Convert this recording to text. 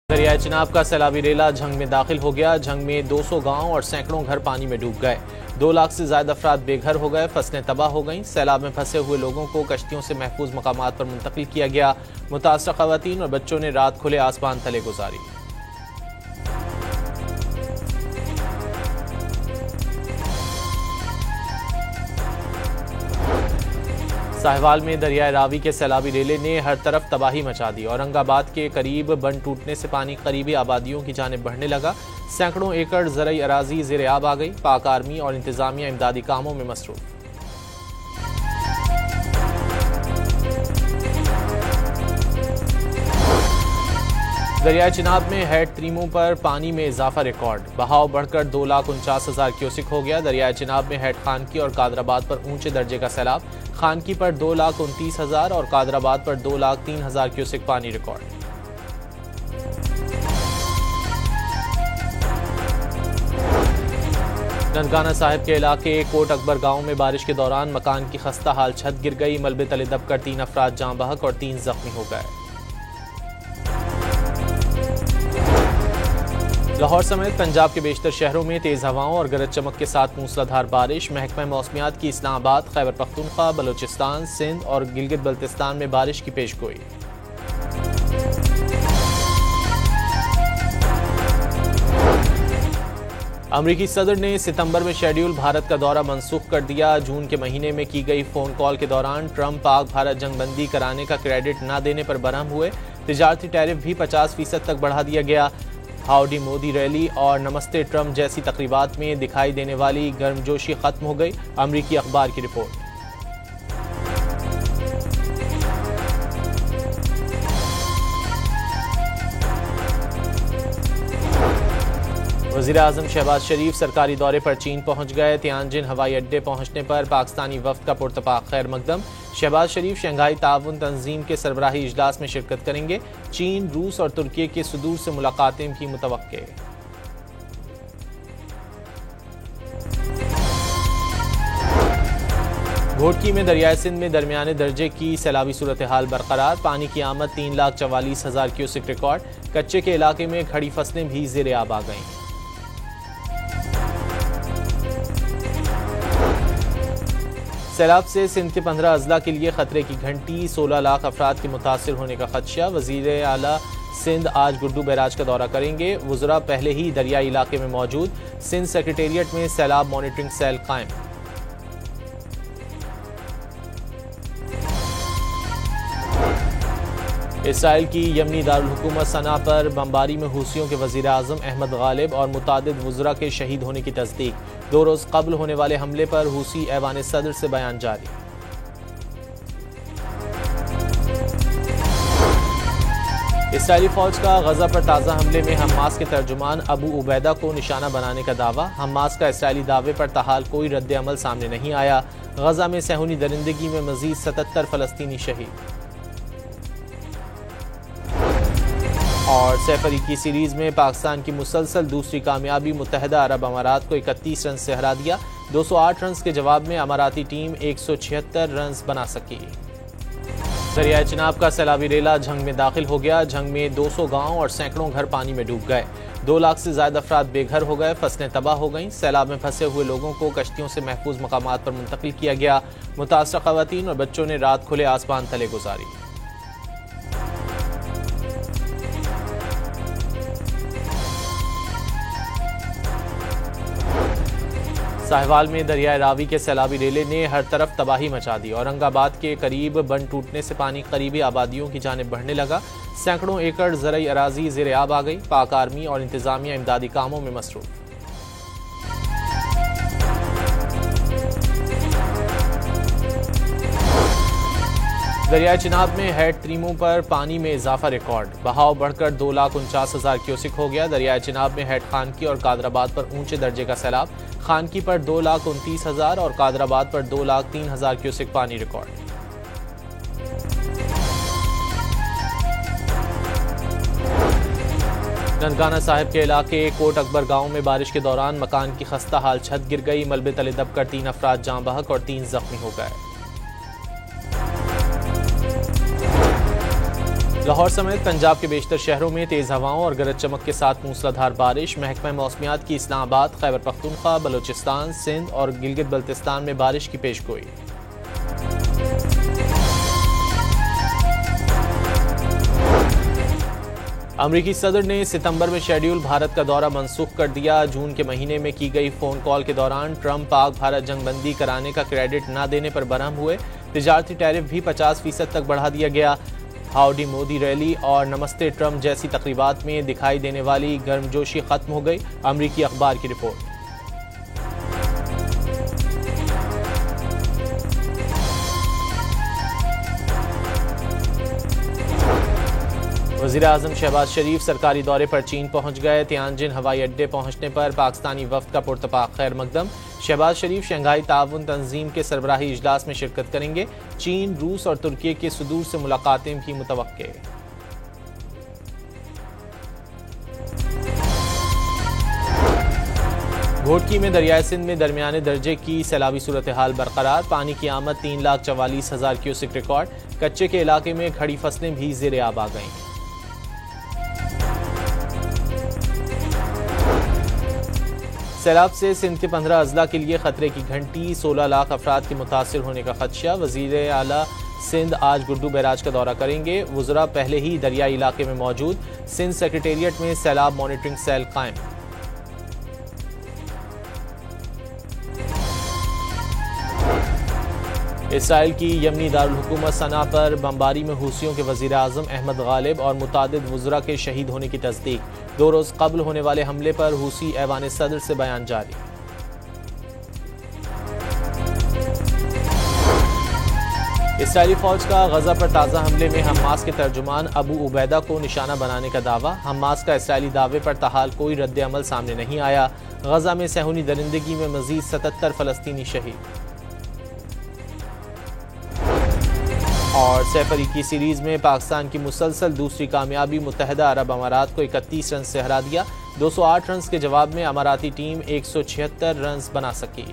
दरियाए चिनाब का सैलाबी रेला झंग में दाखिल हो गया। झंग में 200 गांव और सैकड़ों घर पानी में डूब गए। 2 लाख से ज्यादा अफराद बेघर हो गए। फसलें तबाह हो गईं। सैलाब में फंसे हुए लोगों को कश्तियों से महफूज मकामात पर मुंतकिल किया गया। मुतासरा खवातीन और बच्चों ने रात खुले आसमान तले गुजारी। साहिवाल में दरियाए रावी के सैलाबी रेले ने हर तरफ तबाही मचा दी। औरंगाबाद के करीब बंद टूटने से पानी करीबी आबादियों की जानिब बढ़ने लगा। सैकड़ों एकड़ ज़रई अराजी ज़ेर आब आ गई। पाक आर्मी और इंतजामिया इमदादी कामों में मसरूफ। दरियाए चिनाब में हेड त्रीमों पर पानी में इजाफा रिकॉर्ड। बहाव बढ़कर 2,49,000 क्यूसिक हो गया। दरियाए चिनाब में हेड खानकी और कादराबाद पर ऊंचे दर्जे का सैलाब। खानकी पर 2,29,000 और कादराबाद पर 2,03,000 क्यूसिक पानी रिकॉर्ड। ननकाना साहिब के इलाके कोट अकबर गांव में बारिश के दौरान मकान की खस्ता हाल छत गिर गई। मलबे तले दबकर 3 अफराद जाँ बहक और 3 जख्मी हो गए। लाहौर समेत पंजाब के बेशतर शहरों में तेज हवाओं और गरज चमक के साथ मूसलाधार बारिश। महकमा मौसमियात की इस्लामाबाद, खैबर पख्तूनख्वा, बलोचिस्तान, सिंध और गिलगित बल्तिस्तान में बारिश की पेशगोई। अमरीकी सदर ने सितंबर में शेड्यूल भारत का दौरा मनसूख कर दिया। जून के महीने में की गई फोन कॉल के दौरान ट्रंप पाक भारत जंगबंदी कराने का क्रेडिट न देने पर बरहम हुए। तिजारती टैरिफ भी 50% तक बढ़ा दिया गया। हाउडी मोदी रैली और नमस्ते ट्रंप जैसी तकरीबात में दिखाई देने वाली गर्मजोशी खत्म हो गई। अमरीकी अखबार की रिपोर्ट। वज़ीर-ए-आज़म शहबाज शरीफ सरकारी दौरे पर चीन पहुंच गए। तियानजिन हवाई अड्डे पहुंचने पर पाकिस्तानी वफ्द का पुरतपाक खैर मकदम। शहबाज शरीफ शंघाई ताउन तंजीम के सरबराही इजलास में शिरकत करेंगे। चीन, रूस और तुर्की के सदूर से मुलाकातें भी मुतवक्के। घोटकी में दरियाए सिंध में दरमियाने दर्जे की सैलाबी सूरत हाल बरकरार। पानी की आमद 3,44,000 क्यूसिक रिकॉर्ड। कच्चे के इलाके में खड़ी फसलें भी ज़ेर आब आ गईं। सैलाब से सिंध के 15 अजला के लिए खतरे की घंटी। 16 लाख अफराद के मुतासर होने का खदशा। वजीर आला सिंध आज गुड्डू बैराज का दौरा करेंगे। वुज़रा पहले ही दरियाई इलाके में मौजूद। सिंध सेक्रेटेरिएट में सैलाब मॉनिटरिंग सेल कायम। इसराइल की यमनी दारुल हुकूमत सना पर बमबारी में हूसियों के वज़ीर-ए-आज़म अहमद गालिब और मुतादिद वुज़रा के शहीद होने की तस्दीक। 2 रोज़ कबल होने वाले हमले पर हूसी ऐवान सदर से बयान जारी। इसराइली फौज का गजा पर ताज़ा हमले में हमास के तर्जुमान अबू उबैदा को निशाना बनाने का दावा। हमास का इसराइली दावे पर ताहाल कोई रद्द अमल सामने नहीं आया। गजा में सहूनी दरिंदगी में मजीद 77 फलस्तीनी शहीद। और सैफ अली की सीरीज में पाकिस्तान की मुसलसल दूसरी कामयाबी। मुत्तहिदा अरब अमारात को 31 रन से हरा दिया। 208 रन के जवाब में अमाराती टीम 176 रन बना सकी। दरियाए चिनाब का सैलाबी रेला झंग में दाखिल हो गया। झंग में 200 गांव और सैकड़ों घर पानी में डूब गए। 2 लाख से ज्यादा अफराद बेघर हो गए। फसलें तबाह हो गईं। सैलाब में फंसे हुए लोगों को कश्तियों से महफूज मकामात पर मुंतकिल किया गया। मुतासरा खवातीन और बच्चों ने रात खुले आसमान तले गुजारी। साहिवाल में दरियाए रावी के सैलाबी रेले ने हर तरफ तबाही मचा दी। औरंगाबाद के करीब बंद टूटने से पानी करीबी आबादियों की जानिब बढ़ने लगा। सैकड़ों एकड़ ज़रई अराजी ज़ेर आब आ गई। पाक आर्मी और इंतजामिया इमदादी कामों में मसरूफ। दरियाए चिनाब में हेड त्रीमों पर पानी में इजाफा रिकॉर्ड। बहाव बढ़कर 2,49,000 क्यूसिक हो गया। दरियाए चिनाब में हेड खानकी और कादराबाद पर ऊंचे दर्जे का सैलाब। खानकी पर 2,29,000 और कादराबाद पर 2,03,000 क्यूसिक पानी रिकॉर्ड। ननकाना साहिब के इलाके कोट अकबर गांव में बारिश के दौरान मकान की खस्ता हाल छत गिर गई। मलबे तले दबकर 3 अफराद जाँ बहक और 3 जख्मी हो गए। लाहौर समेत पंजाब के बेशतर शहरों में तेज हवाओं और गरज चमक के साथ मूसलाधार बारिश। महकमा मौसमियात की इस्लामाबाद, खैबर पख्तूनख्वा, बलूचिस्तान, सिंध और गिलगित बल्तिस्तान में बारिश की पेशगोई। अमरीकी सदर ने सितंबर में शेड्यूल भारत का दौरा मनसूख कर दिया। जून के महीने में की गई फोन कॉल के दौरान ट्रंप पाक भारत जंगबंदी कराने का क्रेडिट न देने पर बरहम हुए। तिजारती टैरिफ भी 50% तक बढ़ा दिया गया। हाउडी मोदी रैली और नमस्ते ट्रंप जैसी तकरीबात में दिखाई देने वाली गर्मजोशी खत्म हो गई। अमरीकी अखबार की रिपोर्ट। वज़ीर-ए-आज़म शहबाज शरीफ सरकारी दौरे पर चीन पहुंच गए। तियानजिन हवाई अड्डे पहुंचने पर पाकिस्तानी वफ्द का पुरतपाक खैर मकदम। शहबाज शरीफ शंघाई ताउन तंजीम के सरबराही इजलास में शिरकत करेंगे। चीन, रूस और तुर्की के सदूर से मुलाकातें भी मुतवक्के। घोटकी में दरियाए सिंध में दरमियाने दर्जे की सैलाबी सूरत हाल बरकरार। पानी की आमद 3,44,000 क्यूसिक रिकॉर्ड। कच्चे के इलाके में खड़ी फसलें भी ज़ेरे आब आ गईं। सैलाब से सिंध के 15 अजला के लिए खतरे की घंटी। 16 लाख अफराद के मुतासिर होने का खदशा। वजीर आला सिंध आज गुड्डू बैराज का दौरा करेंगे। वुज़रा पहले ही दरियाई इलाके में मौजूद। सिंध सेक्रेटेरिएट में सैलाब मॉनिटरिंग सेल कायम। इसराइल की यमनी दारुल हुकूमत सना पर बमबारी में हूसियों के वज़ीर आज़म अहमद गालिब और मुतादिद वुज़रा के शहीद होने की तस्दीक। 2 रोज़ कबल होने वाले हमले पर हूसी ऐवान सदर से बयान जारी। इसराइली फौज का गजा पर ताज़ा हमले में हमास के तर्जुमान अबू उबैदा को निशाना बनाने का दावा। हमास का इसराइली दावे पर ताहाल कोई रद्द अमल सामने नहीं आया। गजा में सहूनी दरिंदगी में मजीद 77 फ़लस्तीनी शहीद। और सैफ अली की सीरीज में पाकिस्तान की मुसलसल दूसरी कामयाबी। मुत्तहदा अरब अमारात को 31 रन से हरा दिया। 208 रन के जवाब में अमाराती टीम 176 रन बना सकी।